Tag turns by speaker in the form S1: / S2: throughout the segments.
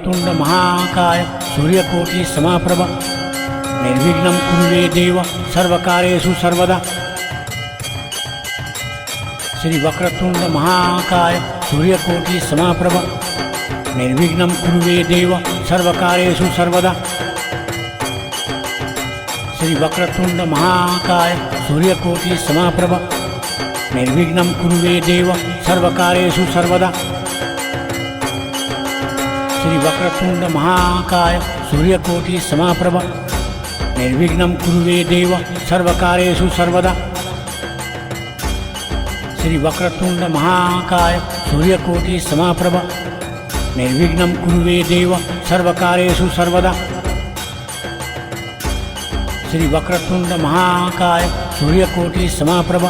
S1: वक्रतुंड महाकाय सूर्यकोटि समाप्रभ निर्विघ्नं कुरु मे देव सर्वकार्येषु सर्वदा। श्री वक्रतुंड महाकाय सूर्यकोटि समाप्रभ निर्विघ्नं कुरु मे देव सर्वकार्येषु सर्वदा। श्री वक्रतुंड महाकाय सूर्यकोटि समाप्रभ निर्विघ्नं कुरु मे देव सर्वकार्येषु सर्वदा। श्री वक्रतुंड महाकाय सूर्यकोटि समाप्रभ निर्विघ्नं कुरु मे देव सर्वकार्येषु सर्वदा। श्री वक्रतुंड महाकाय सूर्यकोटि समाप्रभ निर्विघ्नं कुरु मे देव सर्वकार्येषु सर्वदा। श्री वक्रतुंड महाकाय सूर्यकोटि समाप्रभ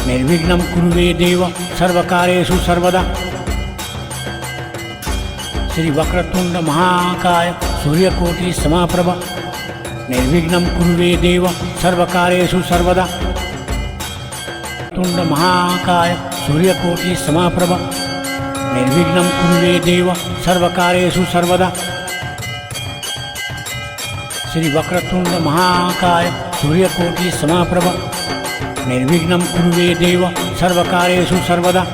S1: निर्विघ्नं कुरु मे देव सर्वकार्येषु सर्वदा। श्री वक्रतुंड महाकाय सूर्यकोटि समाप्रभ निर्विघ्नं कुरु मे देव सर्वकार्येषु सर्वदा। तुंड महाकाय सूर्यकोटि समाप्रभ निर्विघ्नं कुरु मे देव सर्वकार्येषु सर्वदा। श्री वक्रतुंड महाकाय सूर्यकोटि समाप्रभ निर्विघ्नं कुरु मे देव सर्वकार्येषु सर्वदा।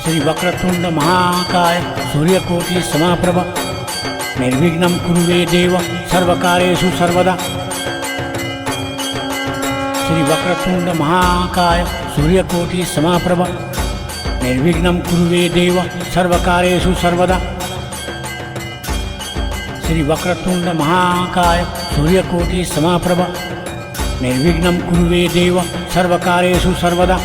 S1: श्री वक्रतुंड महाकाय सूर्यकोटि समाप्रभ निर्विघ्नं कुरु मे देव सर्वकार्येषु सर्वदा। श्री वक्रतुंड महाकाय सूर्यकोटि समाप्रभ निर्विघ्नं कुरु मे देव सर्वकार्येषु सर्वदा। श्री वक्रतुंड महाकाय सूर्यकोटि समाप्रभ निर्विघ्नं कुरु मे देव सर्वकार्येषु सर्वदा।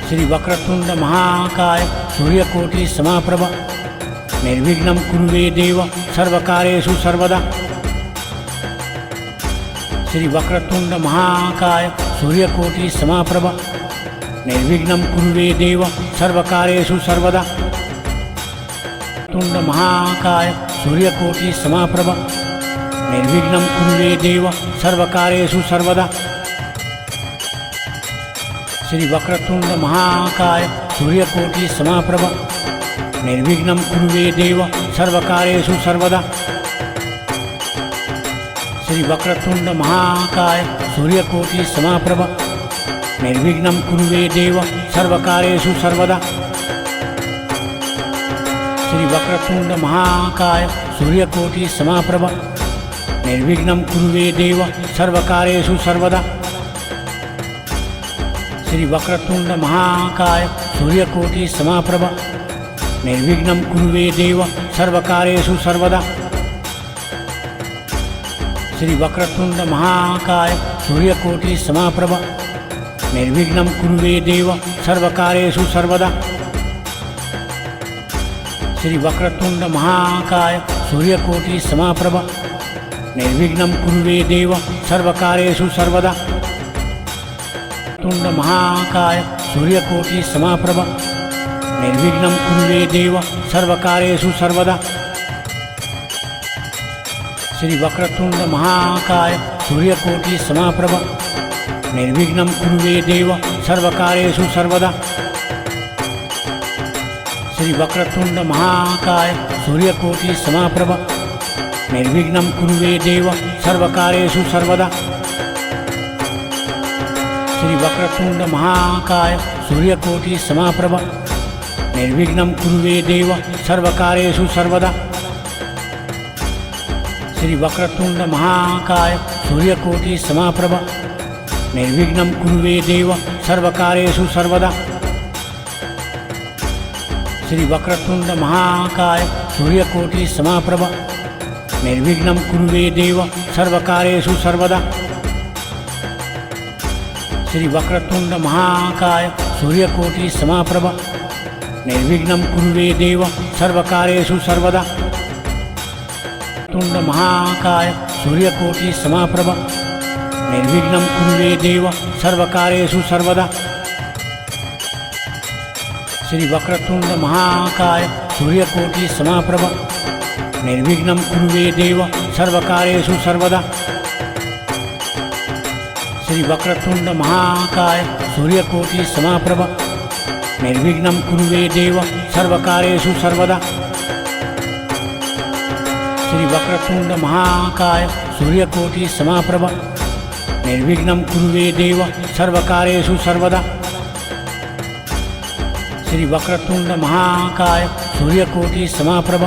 S1: श्री वक्रतुंड महाकाय सूर्यकोटि समाप्रभ निर्विघ्नं कुरु मे देव सर्वकार्येषु सर्वदा। श्री वक्रतुंड महाकाय सूर्यकोटि समाप्रभ निर्विघ्नं कुरु मे देव सर्वकार्येषु सर्वदा। तुंड महाकाय सूर्यकोटि समाप्रभ निर्विघ्नं कुरु मे देव सर्वकार्येषु सर्वदा। श्री वक्रतुंड महाकाय सूर्यकोटि समाप्रभ निर्विघ्नं कुरु मे देव सर्वकार्येषु सर्वदा। श्री वक्रतुंड महाकाय सूर्यकोटि समाप्रभ निर्विघ्नं कुरु मे देव सर्वकार्येषु सर्वदा। श्री वक्रतुंड महाकाय सूर्यकोटि समाप्रभ निर्विघ्नं कुरु मे देव सर्वकार्येषु सर्वदा। श्री वक्रतुंड महाकाय सूर्यकोटि समाप्रभ निर्विघ्नं कुरु मे देव सर्वकार्येषु सर्वदा। श्री वक्रतुंड महाकाय सूर्यकोटि समाप्रभ निर्विघ्नं कुरु मे देव सर्वकार्येषु सर्वदा। श्री वक्रतुंड महाकाय सूर्यकोटि समाप्रभ निर्विघ्नं कुरु मे देव सर्वकार्येषु सर्वदा। तुंड महाकाय सूर्यकोटि समाप्रभ निर्विघ्नं कुरु मे देव सर्वकार्येषु सर्वदा। श्री वक्रतुंड महाकाय सूर्यकोटि समाप्रभ निर्विघ्नं कुरु मे देव सर्वकार्येषु सर्वदा। श्री वक्रतुंड महाकाय सूर्यकोटि समाप्रभ निर्विघ्नं कुरु मे देव सर्वकार्येषु सर्वदा। श्री वक्रतुंड महाकाय सूर्यकोटि समाप्रभ निर्विघ्नं कुरु मे देव सर्वकार्येषु सर्वदा। श्री वक्रतुंड महाकाय सूर्यकोटि समाप्रभ निर्विघ्नं कुरु मे देव सर्वकार्येषु सर्वदा। श्री वक्रतुंड महाकाय सूर्यकोटि समाप्रभ निर्विघ्नं कुरु मे देव सर्वकार्येषु सर्वदा। श्री वक्रतुंड महाकाय सूर्यकोटि समाप्रभ निर्विघ्नं कुरु मे देव सर्वकार्येषु सर्वदा। तुंड महाकाय सूर्यकोटि समाप्रभ निर्विघ्नं कुरु मे देव सर्वकार्येषु सर्वदा। श्री वक्रतुंड महाकाय सूर्यकोटि समाप्रभ निर्विघ्नं कुरु मे देव सर्वकार्येषु सर्वदा। श्री वक्रतुंड महाकाय सूर्यकोटि समाप्रभ निर्विघ्नं कुरु मे देव सर्वकार्येषु सर्वदा श्री वक्रतुंड महाकाय सूर्यकोटि समाप्रभ निर्विघ्नं कुरु मे देव सर्वकार्येषु सर्वदा श्री वक्रतुंड महाकाय सूर्यकोटि समाप्रभ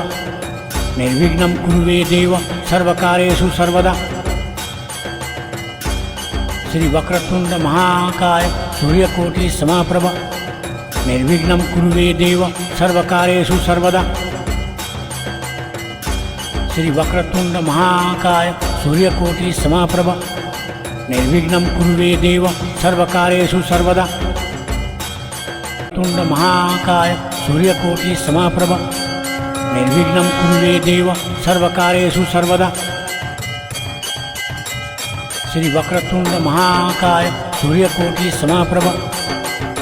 S1: निर्विघ्नं कुरु मे देव सर्वकार्येषु सर्वदा श्री वक्रतुंड महाकाय सूर्यकोटि समाप्रभ निर्विघ्नं कुरु मे देव सर्वकार्येषु सर्वदा श्री वक्रतुंड महाकाय सूर्यकोटि समाप्रभ निर्विघ्नं कुरु मे देव सर्वकार्येषु सर्वदा तुंड महाकाय सूर्यकोटि समाप्रभ निर्विघ्नं कुरु मे देव सर्वकार्येषु सर्वदा श्री वक्रतुंड महाकाय सूर्यकोटि समाप्रभ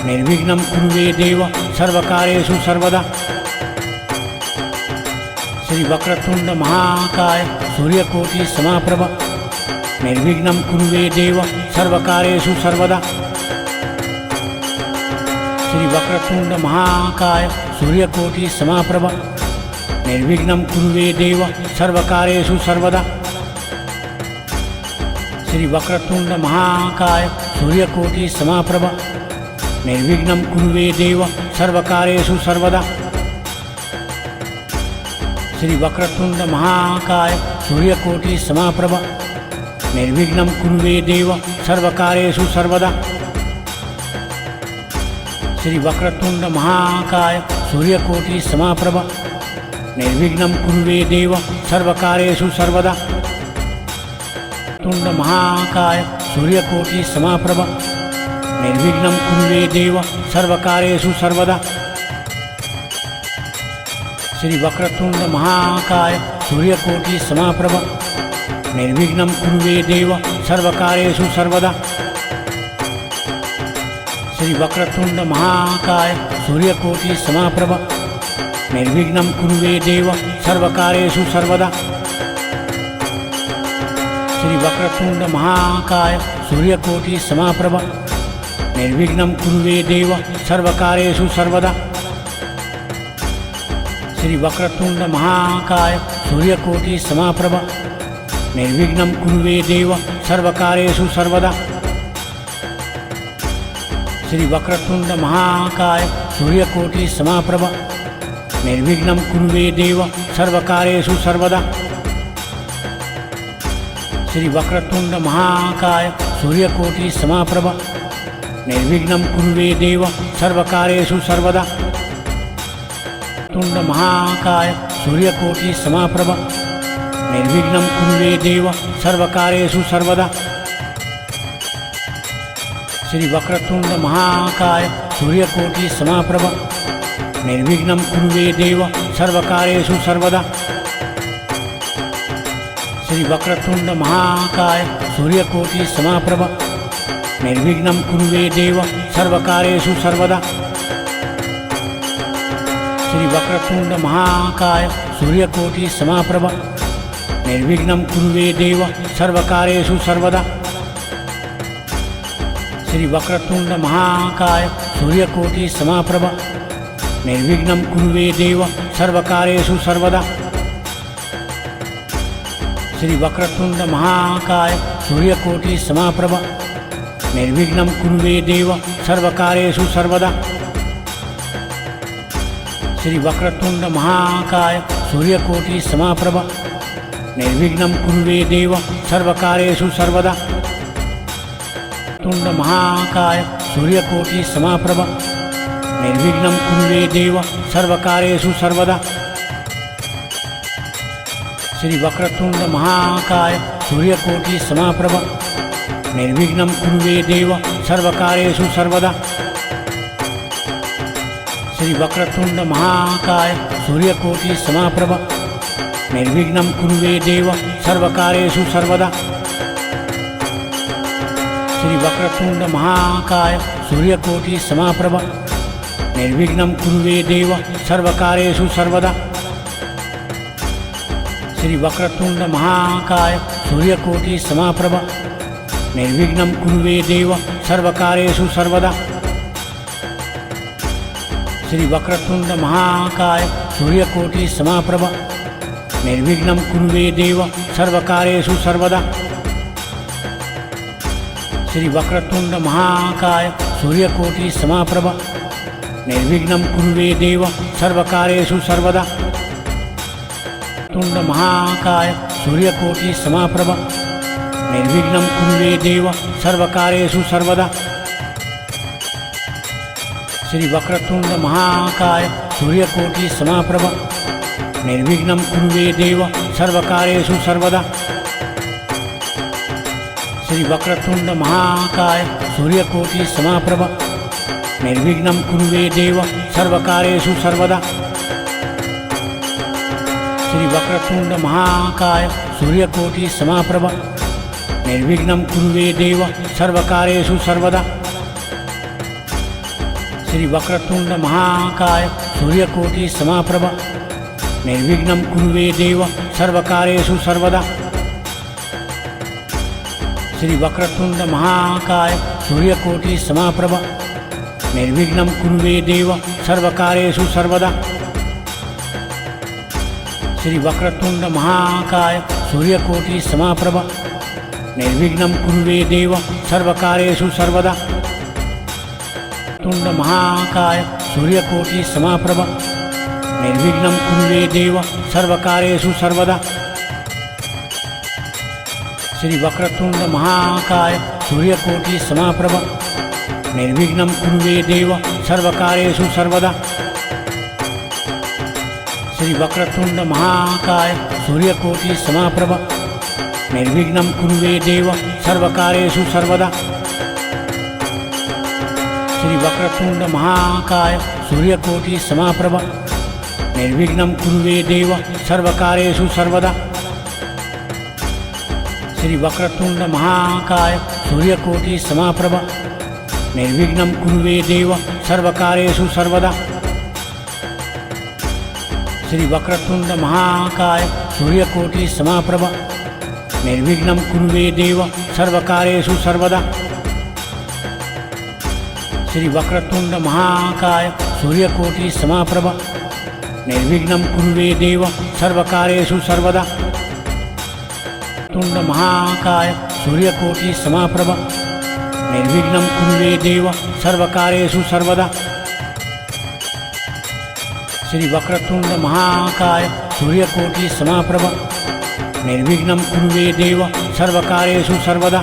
S1: निर्विघ्नं कुरु मे देव सर्वकार्येषु सर्वदा श्री वक्रतुंड महाकाय सूर्यकोटि समाप्रभ निर्विघ्नं कुरु मे देव सर्वकार्येषु सर्वदा श्री वक्रतुंड महाकाय सूर्यकोटि समाप्रभ निर्विघ्नं कुरु मे देव सर्वकार्येषु सर्वदा श्री वक्रतुंड महाकाय सूर्यकोटि समाप्रभ निर्विघ्नं कुरु मे देव सर्वकार्येषु सर्वदा श्री वक्रतुंड महाकाय सूर्यकोटि समाप्रभ निर्विघ्नं कुरु मे देव सर्वकार्येषु सर्वदा श्री वक्रतुंड महाकाय सूर्यकोटि समाप्रभ निर्विघ्नं कुरु मे देव सर्वकार्येषु सर्वदा तुंड महाकाय सूर्यकोटि समाप्रभ निर्विघ्नं कुरु मे देव सर्वकार्येषु सर्वदा श्री वक्रतुंड महाकाय सूर्यकोटि समाप्रभ निर्विघ्नं कुरु मे देव सर्वकार्येषु सर्वदा श्री वक्रतुंड महाकाय सूर्यकोटि समाप्रभ निर्विघ्नं कुरु मे देव सर्वकार्येषु सर्वदा श्री वक्रतुंड महाकाय सूर्यकोटि समाप्रभ निर्विघ्नं कुरु मे देव सर्वकार्येषु सर्वदा श्री वक्रतुंड महाकाय सूर्यकोटि समाप्रभ निर्विघ्नं कुरु मे देव सर्वकार्येषु सर्वदा श्री वक्रतुंड महाकाय सूर्यकोटि समाप्रभ निर्विघ्नं कुरु मे देव सर्वकार्येषु सर्वदा श्री वक्रतुंड महाकाय सूर्यकोटि समाप्रभ निर्विघ्नं कुरु मे देव सर्वकार्येषु सर्वदा तुंड महाकाय सूर्यकोटि समाप्रभ निर्विघ्नं कुरु मे देव सर्वकार्येषु सर्वदा श्री वक्रतुंड महाकाय सूर्यकोटि समाप्रभ निर्विघ्नं कुरु मे देव सर्वकार्येषु सर्वदा श्री वक्रतुंड महाकाय सूर्यकोटि समाप्रभ निर्विघ्नं कुरु मे देव सर्वकार्येषु सर्वदा श्री वक्रतुंड महाकाय सूर्यकोटि समाप्रभ निर्विघ्नं कुरु मे देव सर्वकार्येषु सर्वदा श्री वक्रतुंड महाकाय सूर्यकोटि समाप्रभ निर्विघ्नं कुरु मे देव सर्वकार्येषु सर्वदा श्री वक्रतुंड महाकाय सूर्यकोटि समाप्रभ निर्विघ्नं कुरु मे देव सर्वकार्येषु सर्वदा श्री वक्रतुंड महाकाय सूर्यकोटि समाप्रभ निर्विघ्नं कुरु मे देव सर्वकार्येषु सर्वदा तुंड महाकाय सूर्यकोटि समाप्रभ निर्विघ्नं कुरु मे देव सर्वकार्येषु सर्वदा श्री वक्रतुंड महाकाय सूर्यकोटि समाप्रभ निर्विघ्नं कुरु मे देव सर्वकार्येषु सर्वदा श्री वक्रतुंड महाकाय सूर्यकोटि समाप्रभ निर्विघ्नं कुरु मे देव सर्वकार्येषु सर्वदा श्री वक्रतुंड महाकाय सूर्यकोटि समाप्रभ निर्विघ्नं कुरु मे देव सर्वकार्येषु सर्वदा श्री वक्रतुंड महाकाय सूर्यकोटि समाप्रभ निर्विघ्नं कुरु मे देव सर्वकार्येषु सर्वदा श्री वक्रतुंड महाकाय सूर्यकोटि समाप्रभ निर्विघ्नं कुरु मे देव सर्वकार्येषु सर्वदा। श्री वक्रतुंड महाकाय सूर्यकोटि समाप्रभ निर्विघ्नं कुरु मे देव सर्वकार्येषु सर्वदा। तुंड महाकाय सूर्यकोटि समाप्रभ निर्विघ्नं कुरु मे देव सर्वकार्येषु सर्वदा। श्री वक्रतुंड महाकाय सूर्यकोटि समाप्रभ निर्विघ्नं कुरु मे देव सर्वकार्येषु सर्वदा। श्री वक्रतुंड महाकाय सूर्यकोटि समाप्रभ निर्विघ्नं कुरु मे देव सर्वकार्येषु सर्वदा। श्री वक्रतुंड महाकाय सूर्यकोटि समाप्रभ निर्विघ्नं कुरु मे देव सर्वकार्येषु सर्वदा। श्री वक्रतुंड महाकाय सूर्यकोटि समाप्रभ निर्विघ्नं कुरु मे देव सर्वकार्येषु सर्वदा। श्री वक्रतुंड महाकाय सूर्यकोटि समाप्रभ निर्विघ्नं कुरु मे देव सर्वकार्येषु सर्वदा। श्री वक्रतुंड महाकाय सूर्यकोटि समाप्रभ निर्विघ्नं कुरु मे देव सर्वकार्येषु सर्वदा। तुंड महाकाय सूर्यकोटि समाप्रभ निर्विघ्नं कुरु मे देव सर्वकार्येषु सर्वदा। श्री वक्रतुंड महाकाय सूर्यकोटि समाप्रभ निर्विघ्नं कुरु मे देव सर्वकार्येषु सर्वदा। श्री वक्रतुंड महाकाय सूर्यकोटि समाप्रभ निर्विघ्नं कुरु मे देव सर्वकार्येषु सर्वदा। श्री वक्रतुंड महाकाय सूर्यकोटि समाप्रभ निर्विघ्नं कुरु मे देव सर्वकार्येषु सर्वदा। श्री वक्रतुंड महाकाय सूर्यकोटि समाप्रभ निर्विघ्नं कुरु मे देव सर्वकार्येषु सर्वदा। श्री वक्रतुंड महाकाय सूर्यकोटि समाप्रभ निर्विघ्नं कुरु मे देव सर्वकार्येषु सर्वदा। श्री वक्रतुंड महाकाय सूर्यकोटि समाप्रभ निर्विघ्नं कुरु मे देव सर्वकार्येषु सर्वदा। तुंड महाकाय सूर्यकोटि समाप्रभ निर्विघ्नं कुरु मे देव सर्वकार्येषु सर्वदा। श्री वक्रतुंड महाकाय सूर्यकोटि समाप्रभ निर्विघ्नं कुरु मे देव सर्वकार्येषु सर्वदा।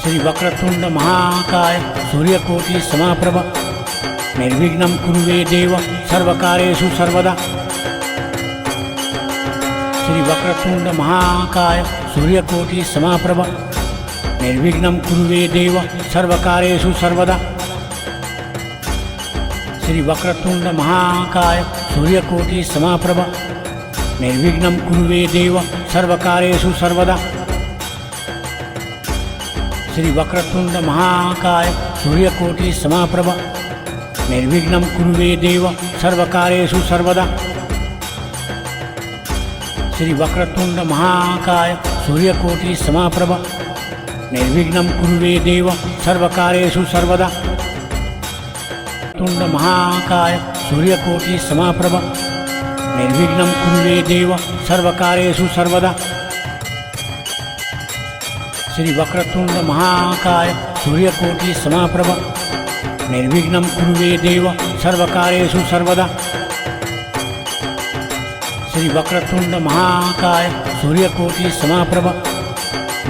S1: श्री वक्रतुंड महाकाय सूर्यकोटि समाप्रभ निर्विघ्नं कुरु मे देव सर्वकार्येषु सर्वदा। श्री वक्रतुंड महाकाय सूर्यकोटि समाप्रभ निर्विघ्नं कुरु मे देव सर्वकार्येषु सर्वदा। श्री वक्रतुंड महाकाय सूर्यकोटि समाप्रभ निर्विघ्नं कुरु मे देव सर्वकार्येषु सर्वदा। श्री वक्रतुंड महाकाय सूर्यकोटि समाप्रभ निर्विघ्नं कुरु मे देव सर्वकार्येषु सर्वदा। श्री वक्रतुंड महाकाय सूर्यकोटि समाप्रभ निर्विघ्नं कुरु मे देव सर्वकार्येषु सर्वदा। तुंड महाकाय सूर्यकोटि समाप्रभ निर्विघ्नं कुरु मे देव सर्वकार्येषु सर्वदा। श्री वक्रतुंड महाकाय सूर्यकोटि समाप्रभ निर्विघ्नं कुरु मे देव सर्वकार्येषु सर्वदा। श्री वक्रतुंड महाकाय सूर्यकोटि समाप्रभ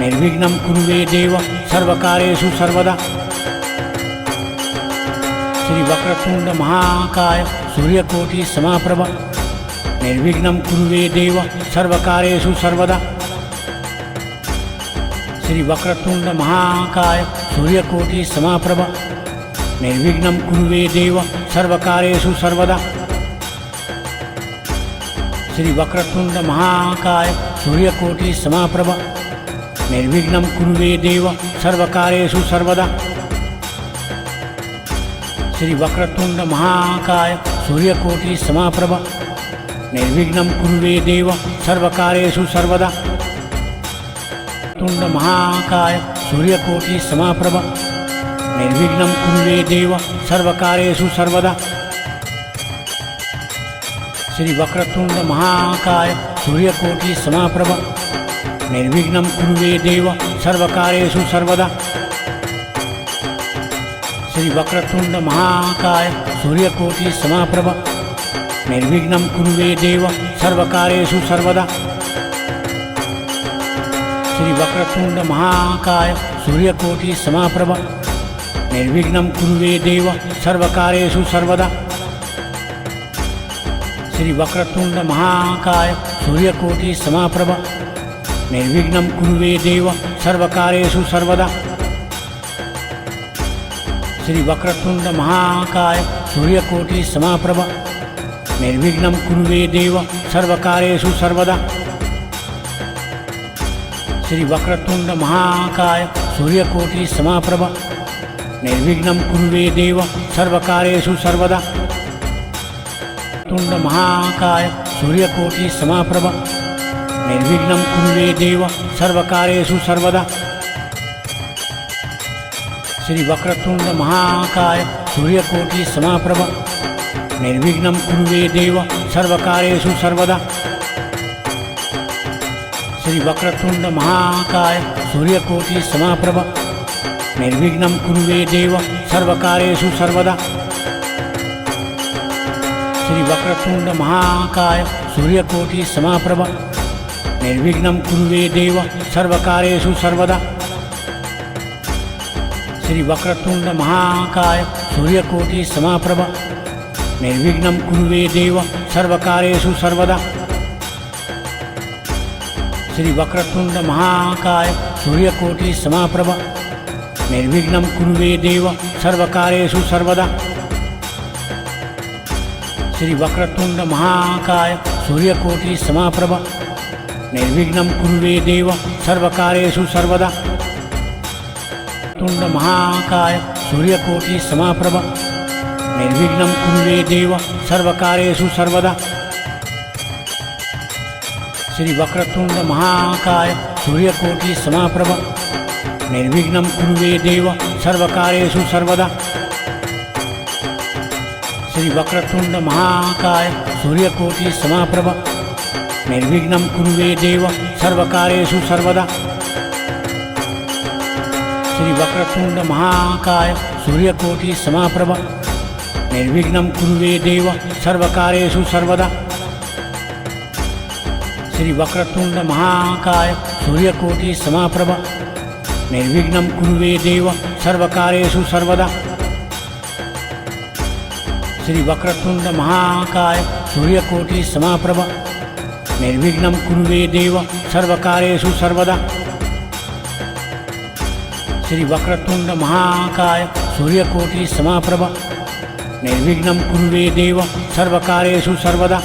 S1: निर्विघ्नं कुरु मे देव सर्वकार्येषु सर्वदा। श्री वक्रतुंड महाकाय सूर्यकोटि समाप्रभ निर्विघ्नं कुरु मे देव सर्वकार्येषु सर्वदा। श्री वक्रतुंड महाकाय सूर्यकोटि समाप्रभ निर्विघ्नं कुरु मे देव सर्वकार्येषु सर्वदा। श्री वक्रतुंड महाकाय सूर्यकोटि समाप्रभ निर्विघ्नं कुरु मे देव सर्वकार्येषु सर्वदा। श्री वक्रतुंड महाकाय सूर्यकोटि समाप्रभ निर्विघ्नं कुरु मे देव सर्वकार्येषु सर्वदा। तुंड महाकाय सूर्यकोटि समाप्रभ निर्विघ्नं कुरु मे देव सर्वकार्येषु सर्वदा। श्री वक्रतुंड महाकाय सूर्यकोटि समाप्रभ निर्विघ्नं कुरु मे देव सर्वकार्येषु सर्वदा। श्री वक्रतुंड महाकाय सूर्यकोटि समाप्रभ निर्विघ्नं कुरु मे देव सर्वकार्येषु सर्वदा। श्री वक्रतुंड महाकाय सूर्यकोटि समाप्रभ निर्विघ्नं कुरु मे देव सर्वकार्येषु सर्वदा। श्री वक्रतुंड महाकाय सूर्यकोटि समाप्रभ निर्विघ्नं कुरु मे देव सर्वकार्येषु सर्वदा। श्री वक्रतुंड महाकाय सूर्यकोटि समाप्रभ निर्विघ्नं कुरु मे देव सर्वकार्येषु सर्वदा। श्री वक्रतुंड महाकाय सूर्यकोटि समाप्रभ निर्विघ्नं कुरु मे देव सर्वकार्येषु सर्वदा। तुंड महाकाय सूर्यकोटि समाप्रभ निर्विघ्नं कुरु मे देव सर्वकार्येषु सर्वदा। श्री वक्रतुंड महाकाय सूर्यकोटि समाप्रभ निर्विघ्नं कुरु मे देव सर्वकार्येषु सर्वदा। श्री वक्रतुंड महाकाय सूर्यकोटि समाप्रभ निर्विघ्नं कुरु मे देव सर्वकार्येषु सर्वदा। श्री वक्रतुंड महाकाय सूर्यकोटि समाप्रभ निर्विघ्नं कुरु मे देव सर्वकार्येषु सर्वदा। श्री वक्रतुंड महाकाय सूर्यकोटि समाप्रभ निर्विघ्नं कुरु मे देव सर्वकार्येषु सर्वदा। श्री वक्रतुंड महाकाय सूर्यकोटि समाप्रभ निर्विघ्नं कुरु मे देव सर्वकार्येषु सर्वदा। श्री वक्रतुंड महाकाय सूर्यकोटि समाप्रभ निर्विघ्नं कुरु मे देव सर्वकार्येषु सर्वदा। तुंड महाकाय सूर्यकोटि समाप्रभ निर्विघ्नं कुरु मे देव सर्वकार्येषु सर्वदा। श्री वक्रतुंड महाकाय सूर्यकोटि समाप्रभ निर्विघ्नं कुरु मे देव सर्वकार्येषु सर्वदा। श्री वक्रतुंड महाकाय सूर्यकोटि समाप्रभ निर्विघ्नं कुरु मे देव सर्वकार्येषु सर्वदा। श्री वक्रतुंड महाकाय सूर्यकोटि समाप्रभ निर्विघ्नं कुरु मे देव सर्वकार्येषु सर्वदा। श्री वक्रतुंड महाकाय सूर्यकोटि समाप्रभ निर्विघ्नं कुरु मे देव सर्वकार्येषु सर्वदा। श्री वक्रतुंड महाकाय सूर्यकोटि समाप्रभ निर्विघ्नं कुरु मे देव सर्वकार्येषु सर्वदा। श्री वक्रतुंड महाकाय सूर्यकोटि समाप्रभ निर्विघ्नं कुरु मे देव सर्वकार्येषु सर्वदा।